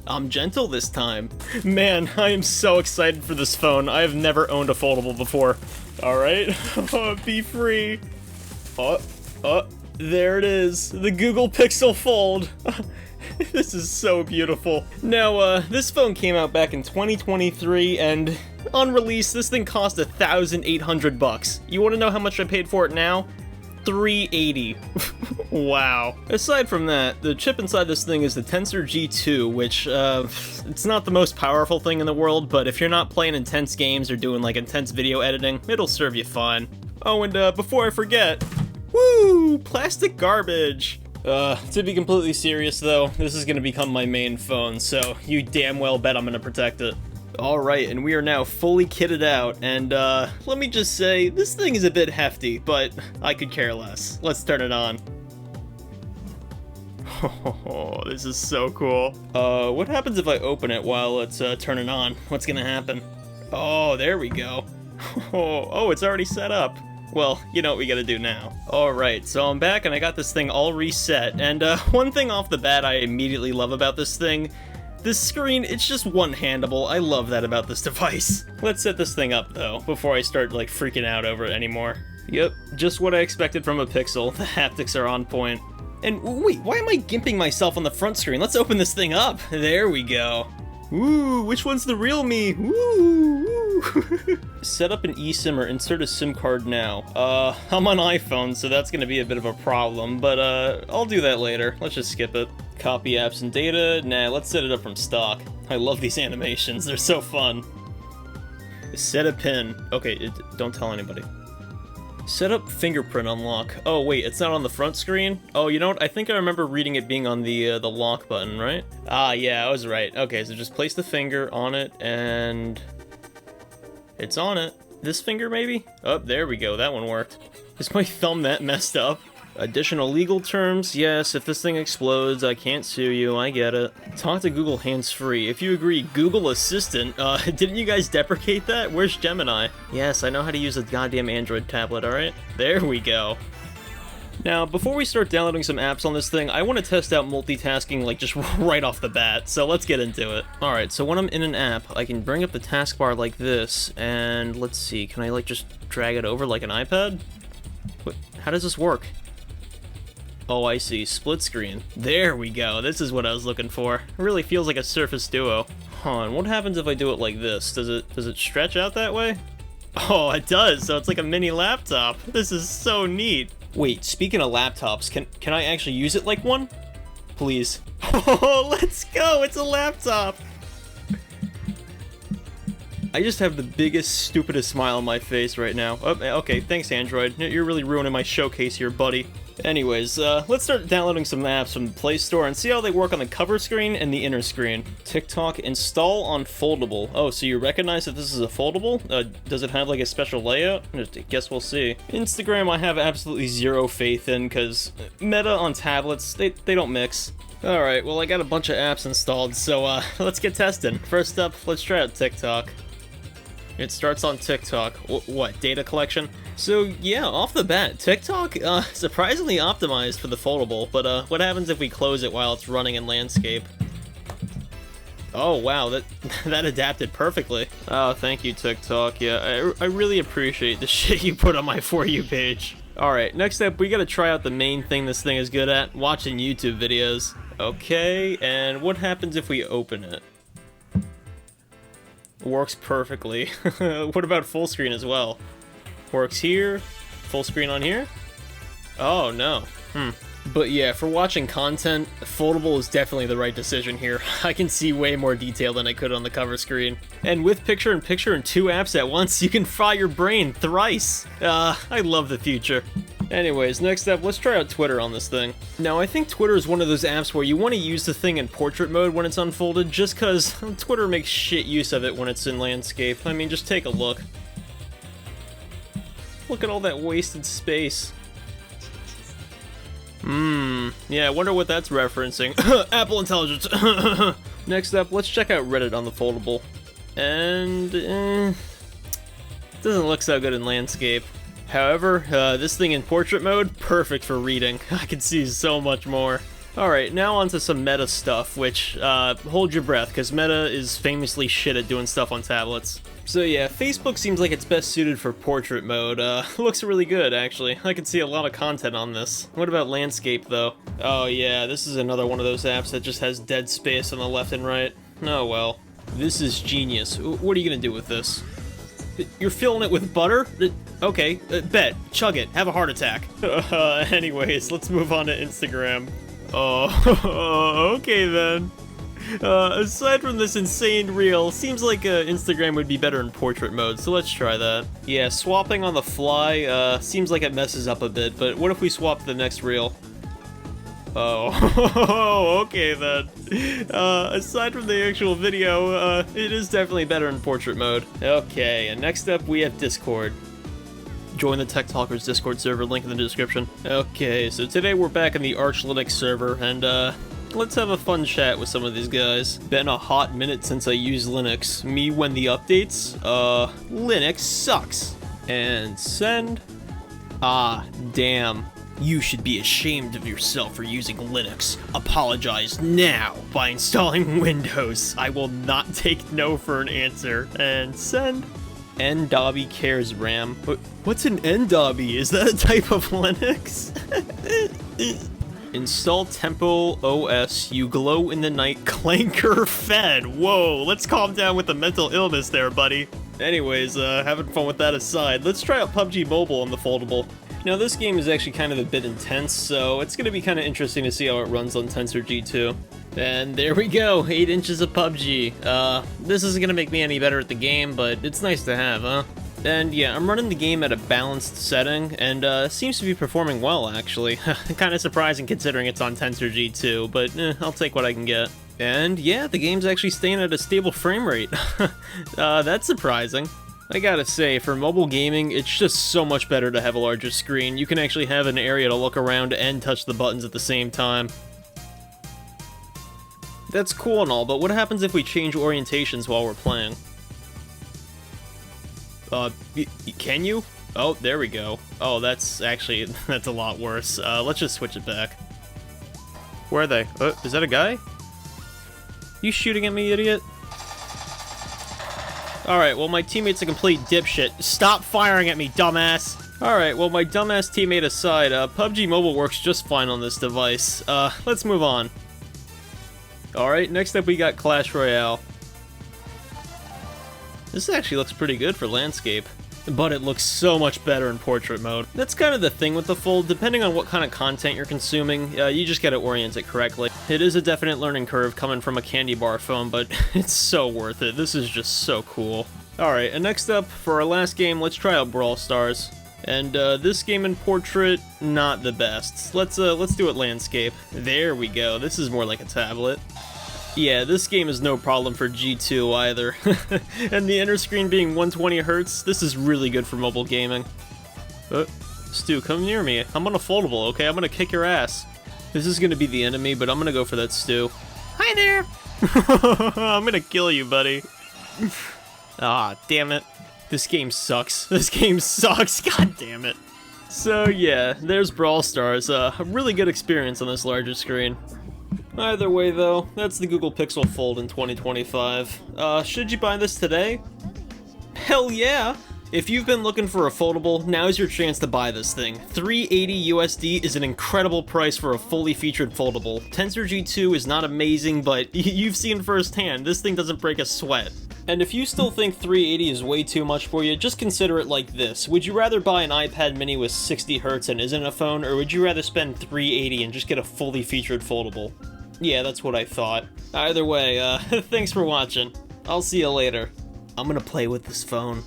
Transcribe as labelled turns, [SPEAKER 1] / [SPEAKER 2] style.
[SPEAKER 1] I'm gentle this time. Man, I am so excited for this phone. I have never owned a foldable before. Alright, be free. There it is, the Google Pixel Fold. This is so beautiful. Now, this phone came out back in 2023, and on release, this thing cost $1,800. You wanna know how much I paid for it now? $380. Wow. Aside from that, the chip inside this thing is the Tensor G2, which, it's not the most powerful thing in the world, but if you're not playing intense games or doing, like, intense video editing, it'll serve you fine. Oh, and, before I forget, woo! Plastic garbage! To be completely serious, though, this is gonna become my main phone, so you damn well bet I'm gonna protect it. Alright, and we are now fully kitted out, and let me just say, this thing is a bit hefty, but I could care less. Let's turn it on. Oh, this is so cool. What happens if I open it while it's turning on? What's gonna happen? Oh, there we go. Oh, it's already set up. Well, you know what we gotta do now. Alright, so I'm back and I got this thing all reset, and one thing off the bat I immediately love about this thing, this screen, it's just one-handable. I love that about this device. Let's set this thing up, though, before I start, like, freaking out over it anymore. Yep, just what I expected from a Pixel. The haptics are on point. And wait, why am I gimping myself on the front screen? Let's open this thing up. There we go. Ooh, which one's the real me? Ooh. Set up an eSIM or insert a SIM card now. I'm on iPhone, so that's gonna be a bit of a problem, but I'll do that later. Let's just skip it. Copy apps and data. Nah, let's set it up from stock. I love these animations, they're so fun. Set a pin. Okay, don't tell anybody. Set up fingerprint unlock. Oh wait, it's not on the front screen? Oh, you know what? I think I remember reading it being on the lock button, right? Ah, yeah, I was right. Okay, so just place the finger on it, and it's on it. This finger, maybe? Oh, there we go. That one worked. Is my thumb that messed up? Additional legal terms. Yes, if this thing explodes, I can't sue you. I get it. Talk to Google hands-free. If you agree, Google Assistant. Didn't you guys deprecate that? Where's Gemini? Yes, I know how to use a goddamn Android tablet, alright? There we go. Now, before we start downloading some apps on this thing, I want to test out multitasking, like, just right off the bat, so let's get into it. Alright, so when I'm in an app, I can bring up the taskbar like this, and let's see, can I, like, just drag it over like an iPad? What? How does this work? Oh, I see. Split screen. There we go. This is what I was looking for. It really feels like a Surface Duo. Huh, and what happens if I do it like this? Does it stretch out that way? Oh, it does. So it's like a mini laptop. This is so neat. Wait, speaking of laptops, can I actually use it like one? Please. Oh, let's go. It's a laptop. I just have the biggest, stupidest smile on my face right now. Oh, okay, thanks, Android. You're really ruining my showcase here, buddy. Anyways, let's start downloading some apps from the Play Store and see how they work on the cover screen and the inner screen. TikTok, install on foldable. Oh, so you recognize that this is a foldable? Does it have like a special layout? I guess we'll see. Instagram I have absolutely zero faith in, because Meta on tablets, they don't mix. Alright, well I got a bunch of apps installed, so let's get testing. First up, let's try out TikTok. It starts on TikTok. What, data collection? So yeah, off the bat, TikTok, surprisingly optimized for the foldable, but what happens if we close it while it's running in landscape? Oh wow, that adapted perfectly. Oh, thank you, TikTok. Yeah, I really appreciate the shit you put on my For You page. Alright, next up, we gotta try out the main thing this thing is good at, watching YouTube videos. Okay, and what happens if we open it? Works perfectly. What about full screen as well? Works here. Full screen on here? Oh, no. But yeah, for watching content, foldable is definitely the right decision here. I can see way more detail than I could on the cover screen. And with picture-in-picture and 2 apps at once, you can fry your brain thrice. I love the future. Anyways, next up, let's try out Twitter on this thing. Now, I think Twitter is one of those apps where you want to use the thing in portrait mode when it's unfolded, just cause Twitter makes shit use of it when it's in landscape. I mean, just take a look. Look at all that wasted space. Yeah, I wonder what that's referencing. Apple Intelligence. Next up, let's check out Reddit on the foldable. And, doesn't look so good in landscape. However, this thing in portrait mode, perfect for reading. I can see so much more. Alright, now onto some meta stuff, which, hold your breath, because meta is famously shit at doing stuff on tablets. So yeah, Facebook seems like it's best suited for portrait mode. Looks really good, actually. I can see a lot of content on this. What about landscape, though? Oh yeah, this is another one of those apps that just has dead space on the left and right. Oh well. This is genius. What are you gonna do with this? You're filling it with butter? Okay, bet. Chug it. Have a heart attack. Anyways, let's move on to Instagram. Oh, okay then. Aside from this insane reel, seems like Instagram would be better in portrait mode, so let's try that. Yeah, swapping on the fly, seems like it messes up a bit, but what if we swap to the next reel? Oh, okay then. Aside from the actual video, it is definitely better in portrait mode. Okay, and next up we have Discord. Join the Tech Talkers Discord server, link in the description. Okay, so today we're back in the Arch Linux server, and let's have a fun chat with some of these guys. Been a hot minute since I used Linux. Me when the updates? Linux sucks. And send. Ah, damn. You should be ashamed of yourself for using Linux. Apologize now by installing Windows. I will not take no for an answer. And send. ndobby cares RAM. What's an ndobby? Is that a type of Linux? Install Tempo OS, you glow in the night, clanker fed. Whoa, let's calm down with the mental illness there, buddy. Anyways, having fun with that aside, let's try out PUBG Mobile on the foldable. Now this game is actually kind of a bit intense, so it's going to be kind of interesting to see how it runs on Tensor G2. And there we go, 8 inches of PUBG. This isn't going to make me any better at the game, but it's nice to have, huh? And yeah, I'm running the game at a balanced setting, and seems to be performing well, actually. Kind of surprising considering it's on Tensor G2, but I'll take what I can get. And yeah, the game's actually staying at a stable frame rate. That's surprising. I gotta say, for mobile gaming, it's just so much better to have a larger screen. You can actually have an area to look around and touch the buttons at the same time. That's cool and all, but what happens if we change orientations while we're playing? Can you? Oh, there we go. Oh, that's actually, that's a lot worse. Let's just switch it back. Where are they? Is that a guy? You shooting at me, idiot? Alright, well my teammate's a complete dipshit. Stop firing at me, dumbass! Alright, well my dumbass teammate aside, PUBG Mobile works just fine on this device. Let's move on. Alright, next up we got Clash Royale. This actually looks pretty good for landscape, but it looks so much better in portrait mode. That's kind of the thing with the Fold, depending on what kind of content you're consuming, you just gotta orient it correctly. It is a definite learning curve coming from a candy bar phone, but it's so worth it. This is just so cool. Alright, and next up, for our last game, let's try out Brawl Stars. And this game in portrait, not the best. Let's do it landscape. There we go, this is more like a tablet. Yeah, this game is no problem for G2 either. And the enter screen being 120 Hz, this is really good for mobile gaming. Stu, come near me. I'm on a foldable, okay? I'm gonna kick your ass. This is gonna be the enemy, but I'm gonna go for that Stu. Hi there! I'm gonna kill you, buddy. Ah, damn it. This game sucks. This game sucks, god damn it. So yeah, there's Brawl Stars. A really good experience on this larger screen. Either way though, that's the Google Pixel Fold in 2025. Should you buy this today? Hell yeah! If you've been looking for a foldable, now's your chance to buy this thing. $380 USD is an incredible price for a fully featured foldable. Tensor G2 is not amazing, but you've seen firsthand, this thing doesn't break a sweat. And if you still think $380 is way too much for you, just consider it like this. Would you rather buy an iPad mini with 60 Hz and isn't a phone, or would you rather spend $380 and just get a fully featured foldable? Yeah, that's what I thought. Either way, thanks for watching. I'll see you later. I'm gonna play with this phone.